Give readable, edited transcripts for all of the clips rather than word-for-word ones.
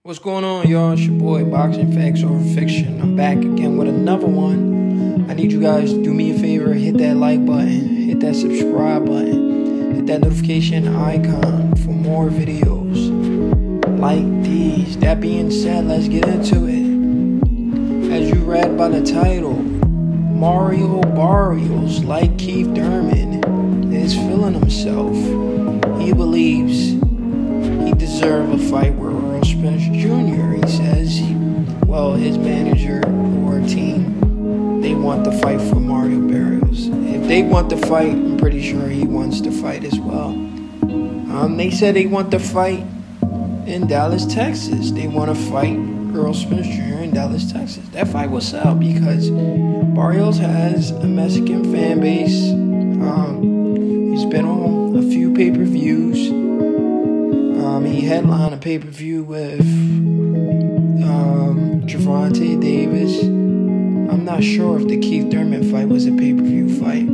What's going on, y'all? It's your boy, Boxing Facts Over Fiction. I'm back again with another one. I need you guys to do me a favor. Hit that like button. Hit that subscribe button. Hit that notification icon for more videos like these. That being said, let's get into it. As you read by the title, Mario Barrios, like Keith Thurman, is feeling himself. He believes he deserves a fight with Errol Spence Jr. He says, his manager or team, they want the fight for Mario Barrios. If they want the fight, I'm pretty sure he wants to fight as well. They said they want the fight in Dallas, Texas. They want to fight Errol Spence Jr. in Dallas, Texas. That fight will sell because Barrios has a Mexican fan base. He's been on a few pay-per-views. He headlined a pay-per-view with Gervonta Davis. I'm not sure if the Keith Thurman fight was a pay-per-view fight,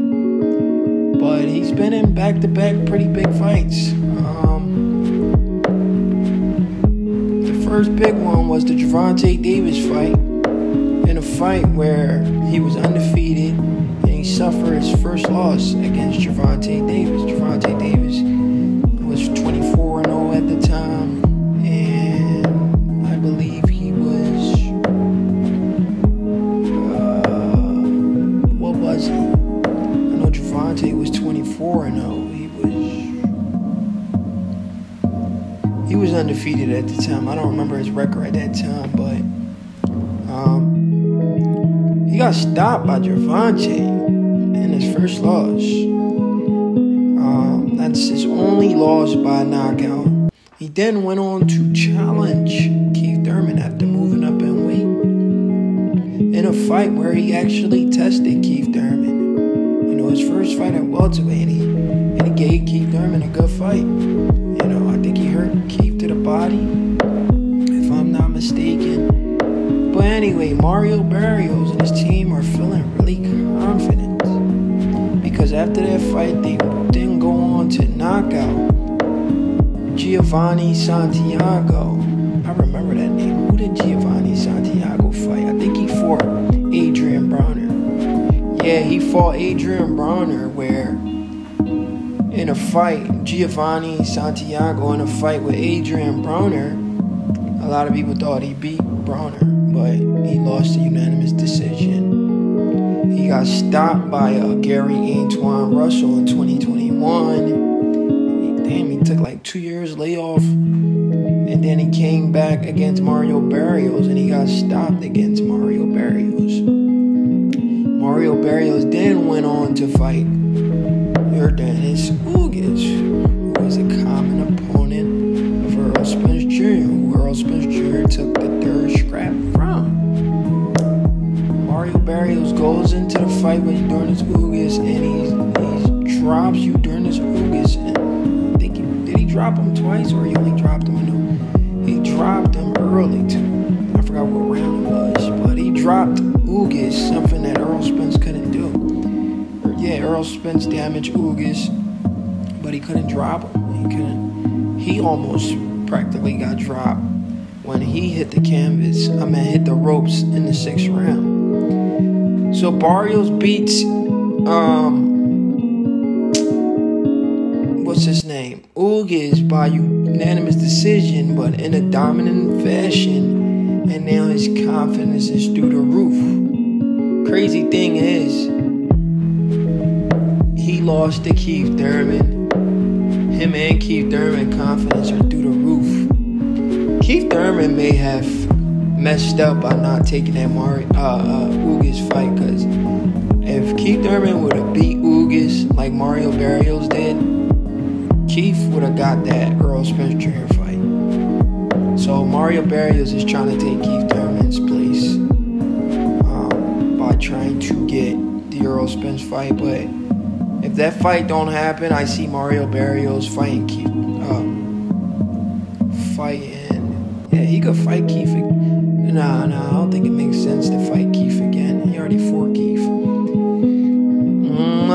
but he's been in back-to-back pretty big fights. The first big one was the Gervonta Davis fight, in a fight where he was undefeated and he suffered his first loss against Gervonta Davis. Gervonta Davis was 24-0 at the time, and I believe he was, what was he? I know Gervonta was 24-0. He was undefeated at the time. I don't remember his record at that time, but he got stopped by Gervonta in his first loss. That's his only loss by knockout. He then went on to challenge Keith Thurman after moving up in weight in a fight where he actually tested Keith Thurman. His first fight at welterweight, and he gave Keith Thurman a good fight. I think he hurt Keith to the body, if I'm not mistaken. But anyway, Mario Barrios and his team are feeling really confident because after that fight, they didn't go on to knock out Giovanni Santiago. I remember that name. Who did Giovanni Santiago fight? I think he fought Adrian Bronner. Yeah, he fought Adrian Bronner, where in a fight, Giovanni Santiago in a fight with Adrian Bronner, a lot of people thought he beat Bronner, but he lost a unanimous decision. He got stopped by Gary Antoine Russell in 2021. He took like 2 years layoff, and then he came back against Mario Barrios, and he got stopped against Mario Barrios. Mario Barrios then went on to fight Yordenis Ugas, who was a common opponent of Errol Spence Jr., who Errol Spence Jr. took the third scrap from. Mario Barrios goes into the fight with Yordenis Ugas, and he drops Yordenis Ugas. And I think did he drop him twice, or he only dropped him? No, he dropped him early too. I forgot what round it was, but he dropped Ugas, something that Errol Spence couldn't do. Errol Spence damaged Ugas, but he couldn't drop him. He almost practically got dropped when he hit the hit the ropes in the 6th round. So Barrios beats what's his name? Ugas by unanimous decision, but in a dominant fashion, and now his confidence is through the roof. Crazy thing is, he lost to Keith Thurman. Him and Keith Thurman confidence are through the roof. Keith Thurman may have messed up by not taking that Ugas fight, because if Keith Thurman would have beat Ugas like Mario Barrios did, Keith would have got that Errol Spence Jr. fight. So Mario Barrios is trying to take Keith Thurman's place by trying to get the Errol Spence fight, but if that fight don't happen, I see Mario Barrios fighting Keith. He could fight Keith. Nah, I don't think it makes sense to fight Keith again. He already fought Keith. I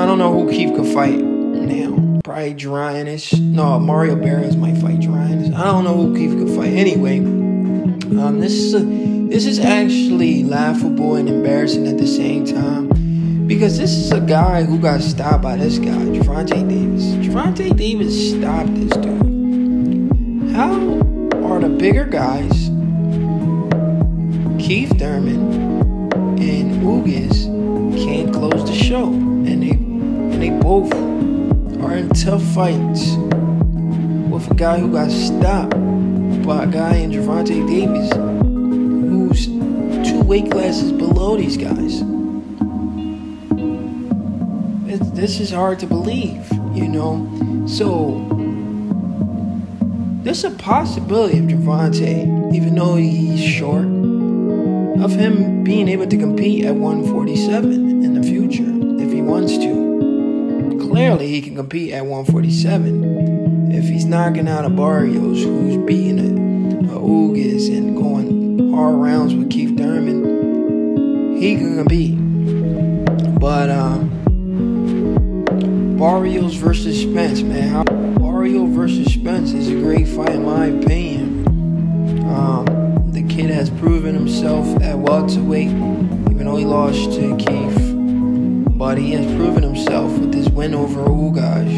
don't know who Keith could fight now. Probably Dryanis. No, Mario Barrios might fight Dryanis. I don't know who Keith could fight. Anyway, This is actually laughable and embarrassing at the same time, because this is a guy who got stopped by this guy, Gervonta Davis. Gervonta Davis stopped this dude. How are the bigger guys, Keith Thurman and Ugas, can't close the show, and they both are in tough fights with a guy who got stopped by a guy in Gervonta Davis who's 2 weight classes below these guys? This is hard to believe, you know. So there's a possibility of Gervonta, even though he's short, of him being able to compete at 147 in the future if he wants to. Clearly, he can compete at 147 if he's knocking out a Barrios who's beating a Ugas and going hard rounds with Keith Thurman. He can compete. But Barrios versus Spence, man. Barrios versus Spence is a great fight in my opinion. The kid has proven himself at welterweight, even though he lost to Keith. But he has proven himself with his win over Ugas.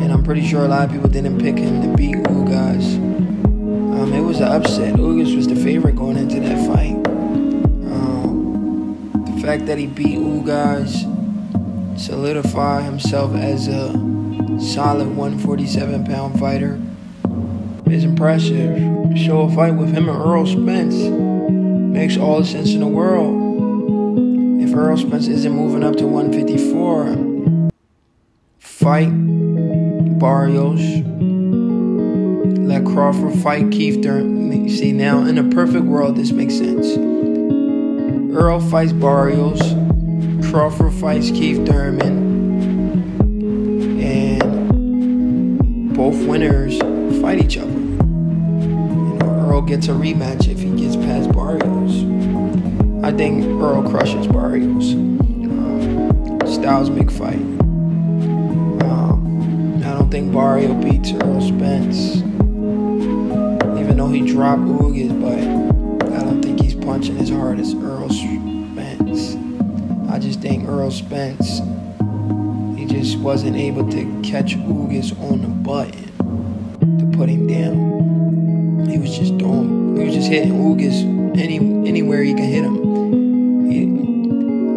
And I'm pretty sure a lot of people didn't pick him to beat Ugas. It was an upset. Ugas was the favorite going into that fight. The fact that he beat Ugas, solidify himself as a solid 147-pound fighter, is impressive. Show a fight with him and Errol Spence makes all the sense in the world. If Errol Spence isn't moving up to 154, fight Barrios. Let Crawford fight Keith Thurman. See, now in a perfect world, this makes sense. Errol fights Barrios. Crawford fights Keith Thurman, and both winners fight each other. You know, Errol gets a rematch if he gets past Barrios. I think Errol crushes Barrios. Styles make fight. I don't think Barrios beats Errol Spence, even though he dropped Ugas, but I don't think he's punching as hard as Errol Spence. I just think Errol Spence, he just wasn't able to catch Ugas on the button to put him down. He was just hitting Ugas anywhere he could hit him.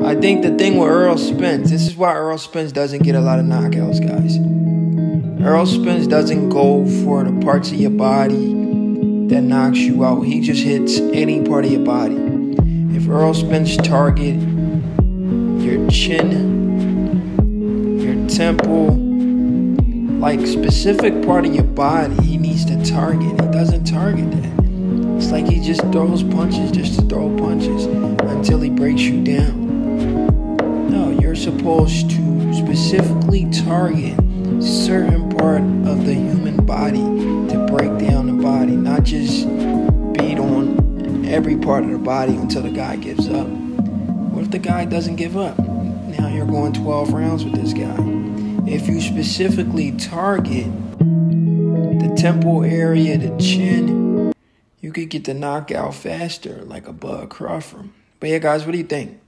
I think the thing with Errol Spence, this is why Errol Spence doesn't get a lot of knockouts, guys. Errol Spence doesn't go for the parts of your body that knocks you out. He just hits any part of your body. If Errol Spence target your chin, your temple, like specific part of your body, he needs to target. He doesn't target that. It's like he just throws punches just to throw punches until he breaks you down. No, you're supposed to specifically target certain part of the human body to break down the body, not just beat on every part of the body until the guy gives up. What if the guy doesn't give up? Now you're going 12 rounds with this guy. If you specifically target the temple area, the chin, you could get the knockout faster, like a Bud Crawford. But yeah, guys, what do you think?